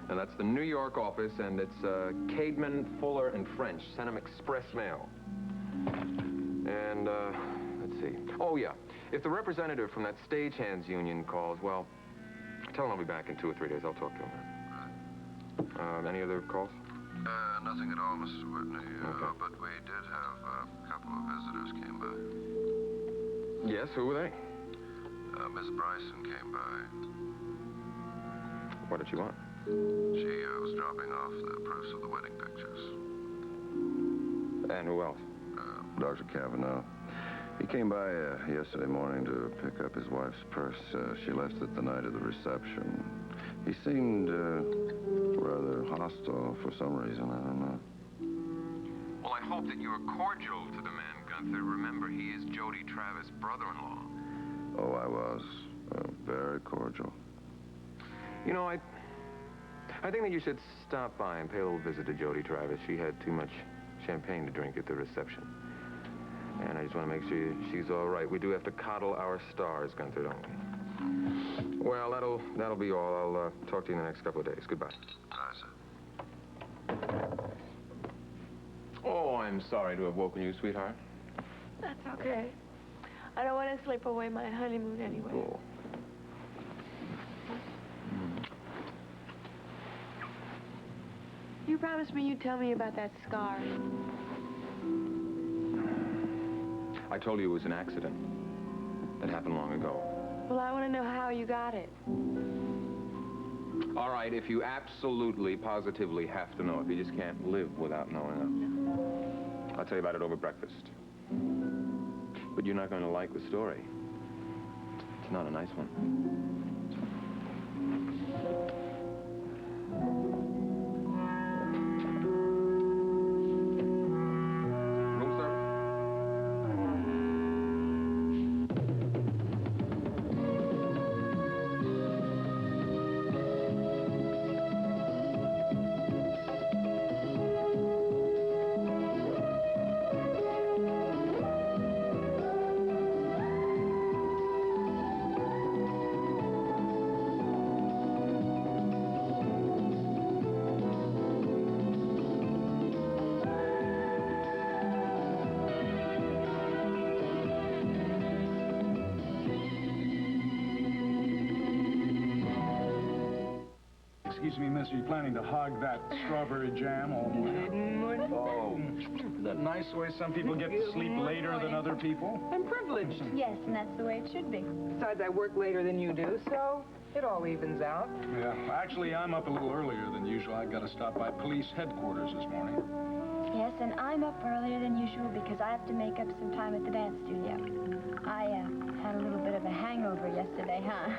And that's the New York office, and it's Cademan, Fuller, and French. Send them express mail. And, let's see. Oh, yeah. If the representative from that stagehands union calls, well, tell him I'll be back in 2 or 3 days. I'll talk to him. Any other calls? Nothing at all, Mrs. Whitney. Okay. But we did have a couple of visitors came by. Yes, who were they? Miss Bryson came by. What did she want? She was dropping off the proofs of the wedding pictures. And who else? Dr. Kavanaugh. He came by yesterday morning to pick up his wife's purse. She left it the night of the reception. He seemed rather hostile for some reason. I don't know. Well, I hope that you are cordial to the man, Gunther. Remember, he is Jody Travis' brother-in-law. Oh, I was. Very cordial. You know, I think that you should stop by and pay a little visit to Jody Travis. She had too much champagne to drink at the reception. And I just want to make sure she's all right. We do have to coddle our stars, Gunther, don't we? Well, that'll be all. I'll talk to you in the next couple of days. Goodbye. Bye, sir. Oh, I'm sorry to have woken you, sweetheart. That's okay. I don't want to sleep away my honeymoon anyway. Oh. You promised me you'd tell me about that scar. I told you it was an accident. It happened long ago. Well, I want to know how you got it. All right, if you absolutely, positively have to know, if you just can't live without knowing it. I'll tell you about it over breakfast. But you're not going to like the story. It's not a nice one. Room service? Excuse me, miss, are you planning to hog that strawberry jam all morning? Oh, is that nice the way some people get to sleep later than other people? I'm privileged. Yes, and that's the way it should be. Besides, I work later than you do, so it all evens out. Yeah, actually, I'm up a little earlier than usual. I got to stop by police headquarters this morning. Yes, and I'm up earlier than usual because I have to make up some time at the dance studio. I had a little bit of a hangover yesterday, huh?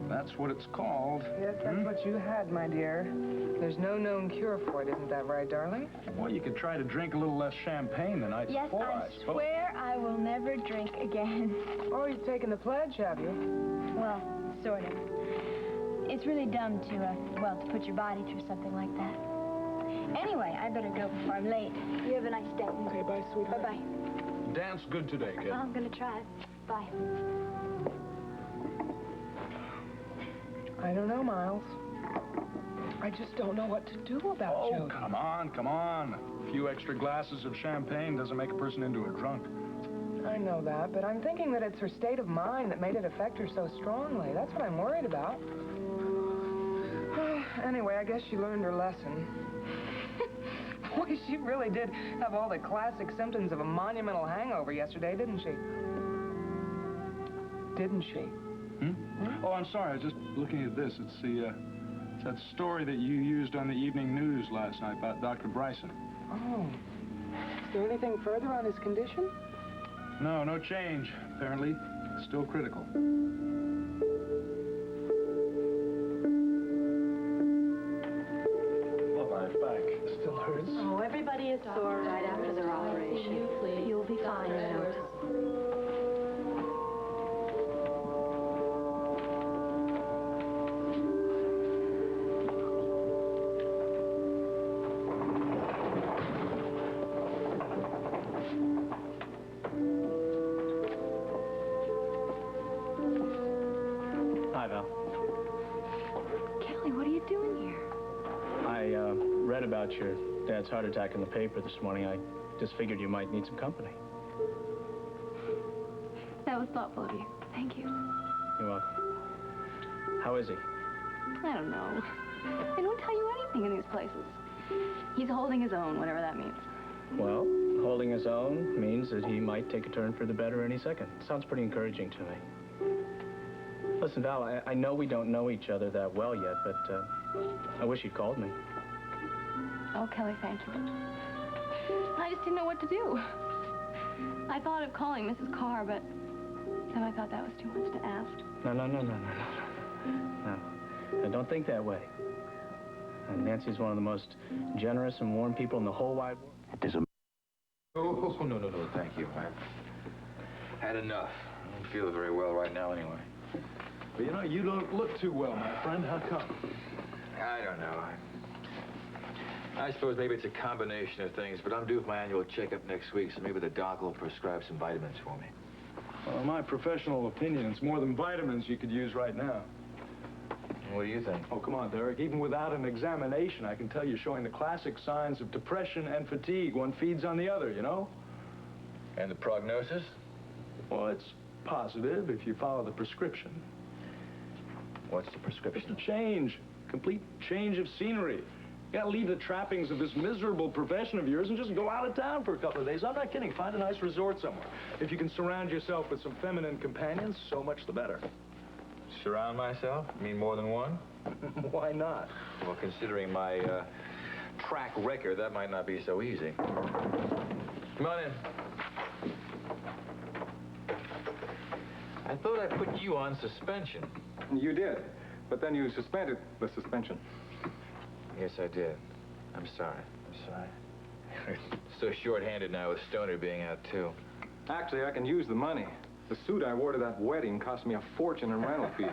That's what it's called. Yes, that's what you had, my dear. There's no known cure for it, isn't that right, darling? Well, you could try to drink a little less champagne the night Yes, before, I suppose. swear I will never drink again. Oh, you've taken the pledge, have you? Well, sort of. It's really dumb to, well, to put your body through something like that. Anyway, I better go before I'm late. You have a nice day. Okay, bye, sweetheart. Bye-bye. Dance good today, kid. I'm gonna try it. Bye. I don't know, Miles. I just don't know what to do about Oh, Jody. come on, come on. A few extra glasses of champagne doesn't make a person into a drunk. I know that, but I'm thinking that it's her state of mind that made it affect her so strongly. That's what I'm worried about. Anyway, I guess she learned her lesson. Boy, she really did have all the classic symptoms of a monumental hangover yesterday, didn't she? Didn't she? Oh, I'm sorry. I was just looking at this. It's it's that story that you used on the evening news last night about Dr. Bryson. Oh. Is there anything further on his condition? No, no change. Apparently, still critical. Oh, my back still hurts. Oh, everybody is sore right after their operation. You'll be fine in no time. Hi, Val. Kelly, what are you doing here? read about your dad's heart attack in the paper this morning. I just figured you might need some company. That was thoughtful of you. Thank you. You're welcome. How is he? I don't know. They don't tell you anything in these places. He's holding his own, whatever that means. Well, holding his own means that he might take a turn for the better any second. Sounds pretty encouraging to me. Listen, Val, I know we don't know each other that well yet, but I wish you'd called me. Oh, Kelly, thank you. I just didn't know what to do. I thought of calling Mrs. Carr, but then I thought that was too much to ask. No. I don't think that way. And Nancy's one of the most generous and warm people in the whole wide world. There's a... Oh, no, thank you. I've had enough. I don't feel very well right now anyway. But, you know, you don't look too well, my friend. How come? I don't know. I suppose maybe it's a combination of things, but I'm due for my annual checkup next week, so maybe the doc will prescribe some vitamins for me. Well, in my professional opinion, it's more than vitamins you could use right now. What do you think? Oh, come on, Derek. Even without an examination, I can tell you're showing the classic signs of depression and fatigue. One feeds on the other, you know? And the prognosis? Well, it's positive if you follow the prescription. What's the prescription? Change. Complete change of scenery. You gotta leave the trappings of this miserable profession of yours and just go out of town for a couple of days. I'm not kidding. Find a nice resort somewhere. If you can surround yourself with some feminine companions, so much the better. Surround myself? You mean more than one? Why not? Well, considering my track record, that might not be so easy. Come on in. I thought I put you on suspension. You did, but then you suspended the suspension. Yes, I did. I'm sorry. So short-handed now with Stoner being out, too. Actually, I can use the money. The suit I wore to that wedding cost me a fortune in rental fees.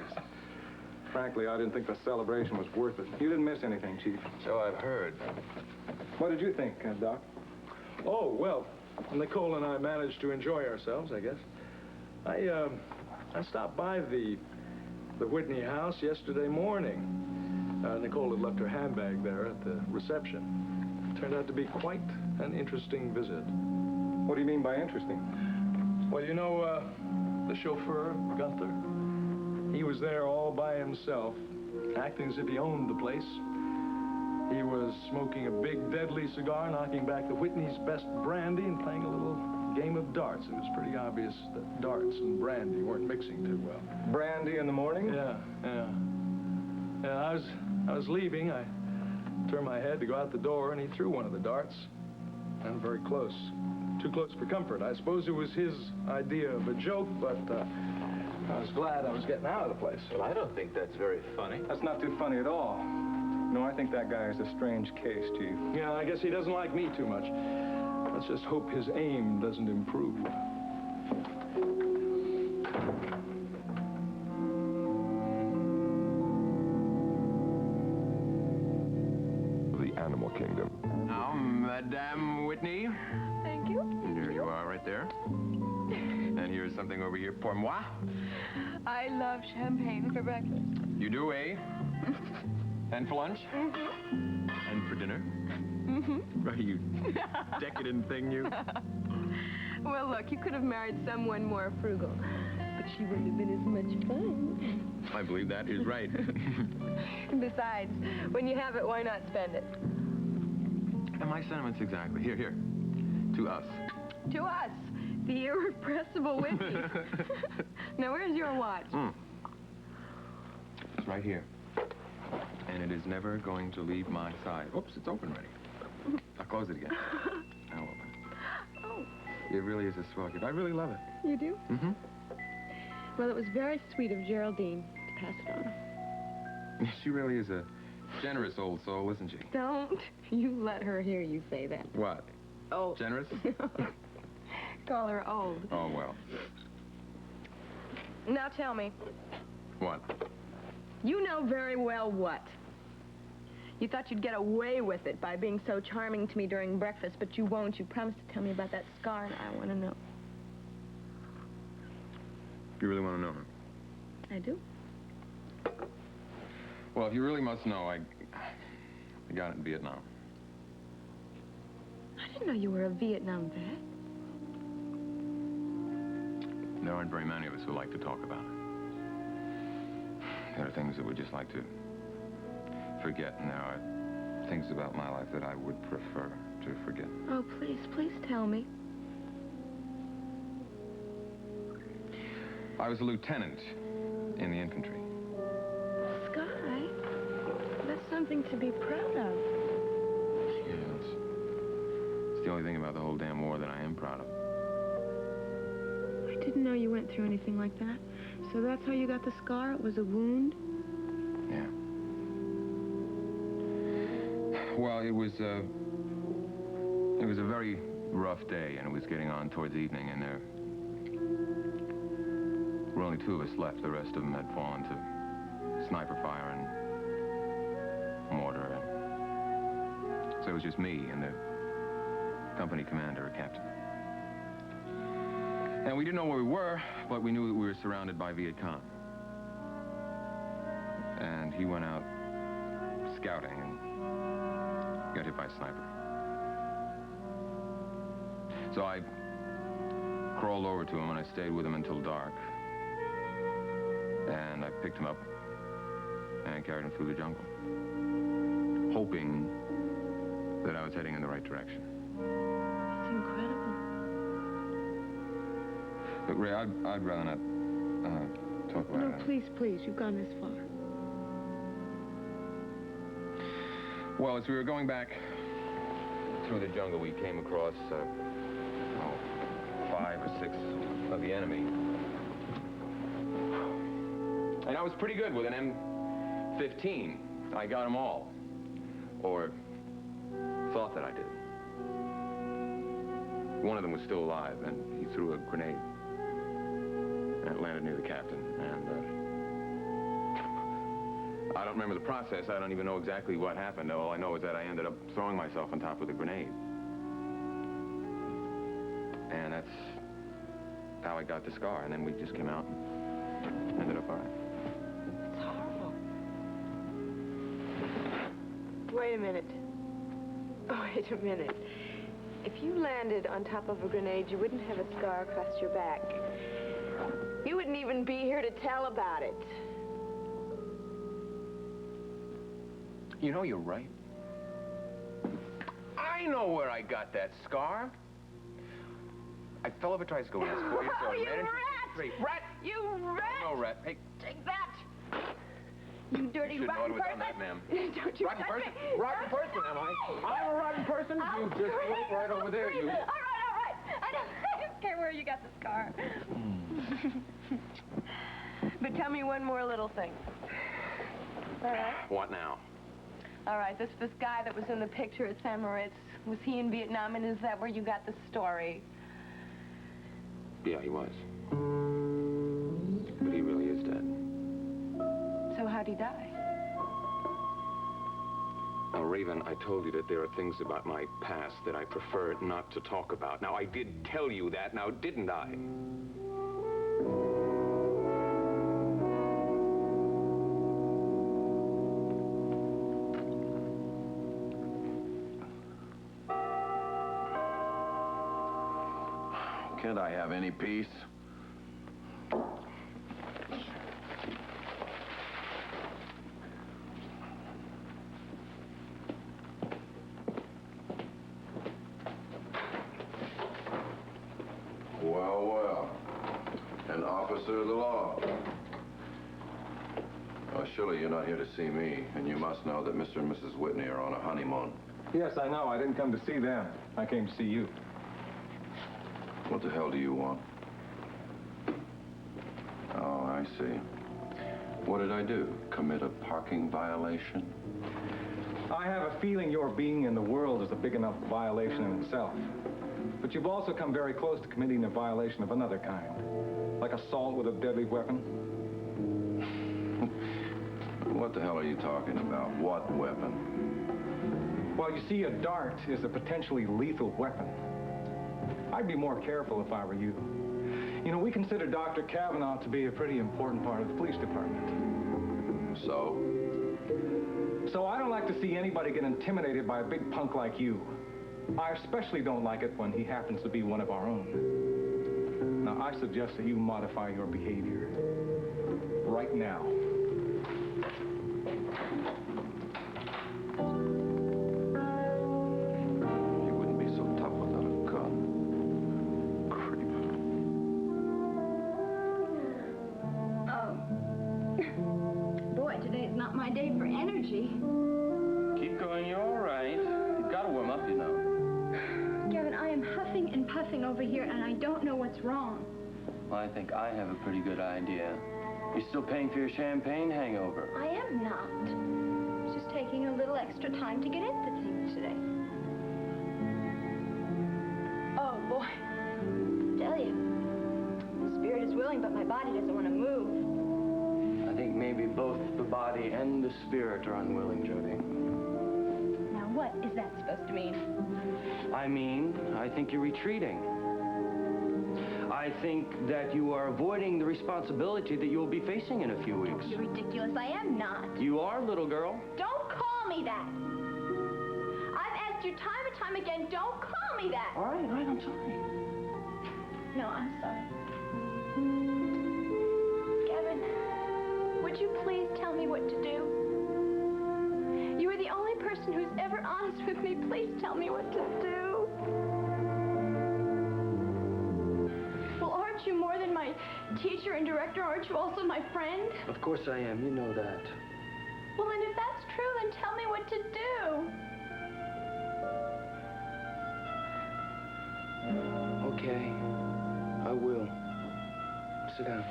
Frankly, I didn't think the celebration was worth it. You didn't miss anything, Chief. So I've heard. What did you think, Doc? Oh, well, Nicole and I managed to enjoy ourselves, I guess. I stopped by the Whitney house yesterday morning. Nicole had left her handbag there at the reception. Turned out to be quite an interesting visit. What do you mean by interesting? Well, you know, the chauffeur, Gunther, he was there all by himself, acting as if he owned the place. He was smoking a big, deadly cigar, knocking back the Whitney's best brandy, and playing a little game of darts. It was pretty obvious that darts and brandy weren't mixing too well. Brandy in the morning? Yeah. I was leaving. I turned my head to go out the door, and he threw one of the darts. And very close. Too close for comfort. I suppose it was his idea of a joke, but I was glad I was getting out of the place. Well, I don't think that's very funny. That's not too funny at all. No, I think that guy is a strange case, Chief. Yeah, I guess he doesn't like me too much. Let's just hope his aim doesn't improve. The animal kingdom. Now, Madame Whitney. Thank you. Here you are, right there. And here's something over here pour moi. I love champagne for breakfast. You do, eh? And for lunch? Mm-hmm. And for dinner? Mm-hmm. Right, you decadent thing, you. Well, look, you could have married someone more frugal, but she wouldn't have been as much fun. I believe that is right. Besides, when you have it, why not spend it? And my sentiments exactly. Here. To us. To us, the irrepressible Whitney. Now, where's your watch? It's right here. And it is never going to leave my side. Oops, it's open already. I'll close it again. Now open. Oh, It really is a swell gift. I really love it. you do? Mm-hmm. Well, it was very sweet of Geraldine to pass it on. She really is a generous old soul, isn't she? Don't you let her hear you say that. What? Oh. Generous? Call her old. Oh, well. Now tell me, What? you know very well what? You thought you'd get away with it by being so charming to me during breakfast, but you won't. You promised to tell me about that scar, and I want to know. You really want to know, huh? I do. Well, if you really must know, I got it in Vietnam. I didn't know you were a Vietnam vet. There aren't very many of us who like to talk about it. There are things that we just like to forget, and there are things about my life that I would prefer to forget. Oh, please, please tell me. I was a lieutenant in the infantry. Sky, that's something to be proud of. Yes. It's the only thing about the whole damn war that I am proud of. I didn't know you went through anything like that. So that's how you got the scar? It was a wound? Yeah. Well, it was a very rough day, and it was getting on towards evening, and there were only 2 of us left. The rest of them had fallen to sniper fire and mortar. And so it was just me and the company commander or captain. And we didn't know where we were, but we knew that we were surrounded by Viet Cong. And he went out scouting and got hit by a sniper. So I crawled over to him and I stayed with him until dark. And I picked him up and carried him through the jungle, hoping that I was heading in the right direction. It's incredible. But Ray, I'd rather not talk about it. No, please, please. You've gone this far. Well, as we were going back through the jungle, we came across 5 or 6 of the enemy. And I was pretty good with an M15. I got them all. Or thought that I did. One of them was still alive, and he threw a grenade. And it landed near the captain. And I don't remember the process. I don't even know exactly what happened. All I know is that I ended up throwing myself on top of the grenade. And that's how I got the scar. And then we just came out and ended up all right. It's horrible. Wait a minute. Wait a minute. If you landed on top of a grenade, you wouldn't have a scar across your back. You wouldn't even be here to tell about it. You know, you're right. I know where I got that scar. I fell off a tricycle when I was 4 years old. You ran into rat! a tree. Rat! You rat! No, rat. Hey. Take that! You dirty You rotten shouldn't person! have done that, ma'am. Don't you Rotten touch person? me. Rotten person, am I? I'm a rotten person? You just wait right over there, you. All right. I don't care where you got the scar. But tell me one more little thing. All right? What now? All right, this guy that was in the picture at San Moritz, was he in Vietnam, and is that where you got the story? Yeah, he was. But he really is dead. So how'd he die? Now, Raven, I told you that there are things about my past that I prefer not to talk about. Now, I did tell you that, now, didn't I? Can't I have any peace? Well. An officer of the law. Oh, surely you're not here to see me, and you must know that Mr. and Mrs. Whitney are on a honeymoon. Yes, I know. I didn't come to see them. I came to see you. What the hell do you want? Oh, I see. What did I do? Commit a parking violation? I have a feeling your being in the world is a big enough violation in itself. But you've also come very close to committing a violation of another kind. Like assault with a deadly weapon. What the hell are you talking about? What weapon? Well, you see, a dart is a potentially lethal weapon. I'd be more careful if I were you. You know, we consider Dr. Kavanaugh to be a pretty important part of the police department. So? So I don't like to see anybody get intimidated by a big punk like you. I especially don't like it when he happens to be one of our own. Now, I suggest that you modify your behavior right now. He wouldn't be so tough without a gun. Oh. Boy, today's not my day for energy. Keep going, you're all right. You've got to warm up, you know. Gavin, I am huffing and puffing over here, and I don't know what's wrong. Well, I think I have a pretty good idea. You're still paying for your champagne hangover. I am not. Just taking a little extra time to get into things today. Oh, boy. I tell you, my spirit is willing, but my body doesn't want to move. I think maybe both the body and the spirit are unwilling, Jody. Now, what is that supposed to mean? I think you're retreating. I think that you are avoiding the responsibility that you'll be facing in a few weeks. You're ridiculous. I am not. You are, little girl. Don't call me that. I've asked you time and time again, don't call me that. All right, I'm sorry. No, I'm sorry. Gavin, would you please tell me what to do? You are the only person who's ever honest with me. Please tell me what to do. Well, aren't you more than my teacher and director? Aren't you also my friend? Of course I am. You know that. Well, then if that's true, then tell me what to do. Okay, I will. Sit down.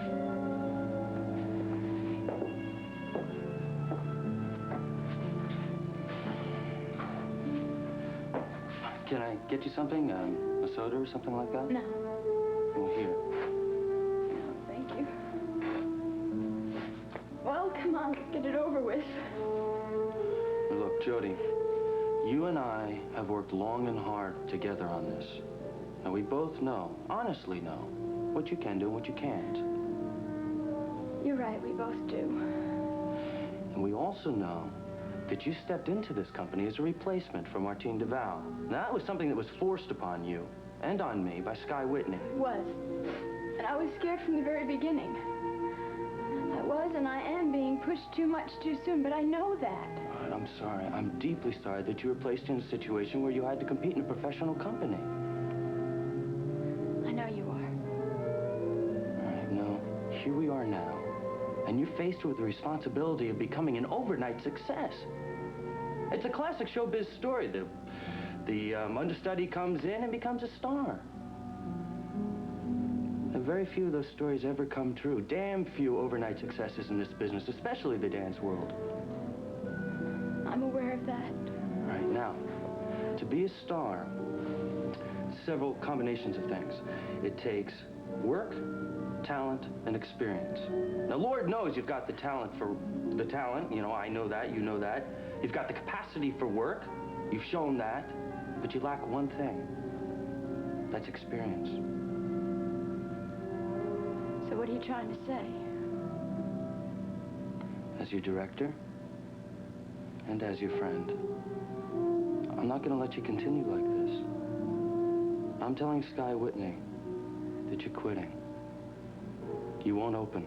Can I get you something? A soda or something like that? No. Well, here. No, thank you. Well, come on, let's get it over with. Look, Jody, you and I have worked long and hard together on this. And we both know, honestly know, what you can do and what you can't. You're right, we both do. And we also know that you stepped into this company as a replacement for Martine DeVal. Now, that was something that was forced upon you and on me by Sky Whitney. It was. And I was scared from the very beginning. I was and I am being pushed too much too soon, but I know that. But I'm sorry. I'm deeply sorry that you were placed in a situation where you had to compete in a professional company. I know you are. All right, no. Here we are now. And you're faced with the responsibility of becoming an overnight success. It's a classic showbiz story. The understudy comes in and becomes a star. And very few of those stories ever come true. Damn few overnight successes in this business, especially the dance world. I'm aware of that. Right now, to be a star, several combinations of things. It takes work, talent, and experience. Now, Lord knows you've got the talent for the talent. You know, I know that, you know that. You've got the capacity for work. You've shown that. But you lack one thing. That's experience. So what are you trying to say? As your director, and as your friend, I'm not going to let you continue like this. I'm telling Sky Whitney that you're quitting. You won't open.